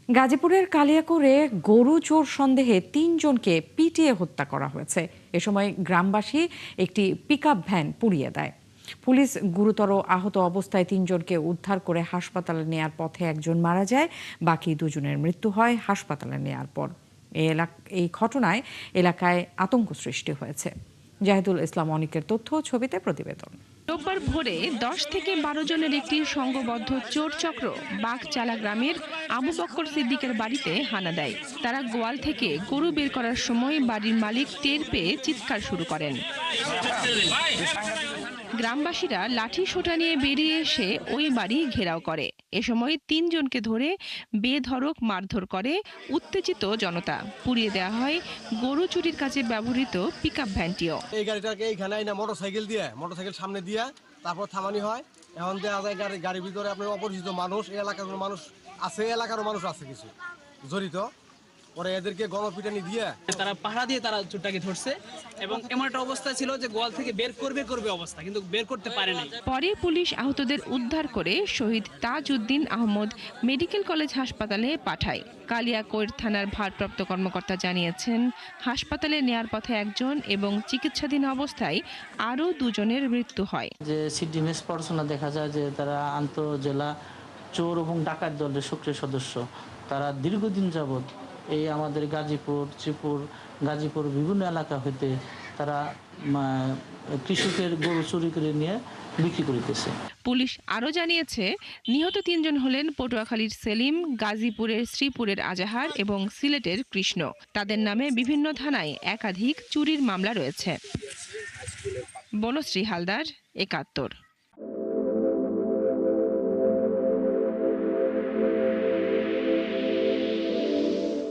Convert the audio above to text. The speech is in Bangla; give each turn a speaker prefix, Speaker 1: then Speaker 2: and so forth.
Speaker 1: গাজীপুরের কালিয়াকৈরে গরু চোর সন্দেহে ৩ জনকে পিটিয়ে হত্যা করা হয়েছে। এ সময় গ্রামবাসী একটি পিকআপ ভ্যান পুড়িয়ে দেয়। পুলিশ গুরুতর আহত অবস্থায় ৩ জনকে উদ্ধার করে হাসপাতালে নেয়ার পথে একজন মারা যায়, বাকি দুজনের মৃত্যু হয় হাসপাতালে নেয়ার পর। এই ঘটনায় এলাকায় আতঙ্ক সৃষ্টি হয়েছে। জাহিদুল ইসলাম অনিকের তথ্য, ছবিতে প্রতিবেদন।
Speaker 2: রোববার ভোরে 10 থেকে 12 জনের একটি সংঘবদ্ধ চোর চক্র বাঘচালা গ্রামের আবু বক্কর সিদ্দিকের বাড়িতে হানা দেয়। তারা গোয়াল থেকে গরু বের করার সময় বাড়ির মালিক টের পেয়ে চিৎকার শুরু করেন। গ্রামবাসীরা লাঠি সোঁটা নিয়ে বেরিয়ে এসে ওই বাড়ি ঘেরাও করে। এ সময় 3 জনকে ধরে বেধড়ক মারধর করে উত্তেজিত জনতা। পুড়িয়ে দেওয়া হয় গরু চুরির কাজে ব্যবহৃত পিকআপ ভ্যানটিও।
Speaker 3: এই গাড়িটাকে এইখানে না মোটরসাইকেল সামনে দিয়ে তারপর থামানি হয়। এখন দেখা যায় গাড়ির ভিতরে আপনার অপরিচিত মানুষ, এই এলাকার মানুষ আছে, এলাকারও মানুষ আছে কিছু জড়িত। পরে এদেরকে গণপিটানি দিয়ে
Speaker 4: তারা পাহারা দিয়ে তারা চোরটাকে ধরছে এবং এমন একটা অবস্থা ছিল যে গোয়াল থেকে বের করবে অবস্থা, কিন্তু বের করতে পারে নাই।
Speaker 2: পরে পুলিশ আহতদের উদ্ধার করে শহীদ তাজউদ্দিন আহমদ মেডিকেল কলেজ হাসপাতালে পাঠায়। কালিয়াকৈর থানার ভারপ্রাপ্ত কর্মকর্তা জানিয়েছেন, হাসপাতালে নেয়ার পথে একজন এবং চিকিৎসাধীন অবস্থায় আরও 2 জনের মৃত্যু হয়।
Speaker 5: যে সিডিএমএস পড়াশোনা দেখা যায় যে তারা আন্তঃজেলা চোর এবং ডাকাত দলের সক্রিয় সদস্য। তারা দীর্ঘদিন যাবৎ এই আমাদের গাজীপুর বিভিন্ন এলাকা হইতে তারা কৃষকের গরু চুরি করে নিয়ে বিক্রি করিতেছে।
Speaker 2: পুলিশ আরও জানিয়েছে, নিহত 3 জন হলেন পটুয়াখালীর সেলিম, গাজীপুরের শ্রীপুরের আজাহার এবং সিলেটের কৃষ্ণ। তাদের নামে বিভিন্ন থানায় একাধিক চুরির মামলা রয়েছে। বনশ্রী হালদার, ৭১।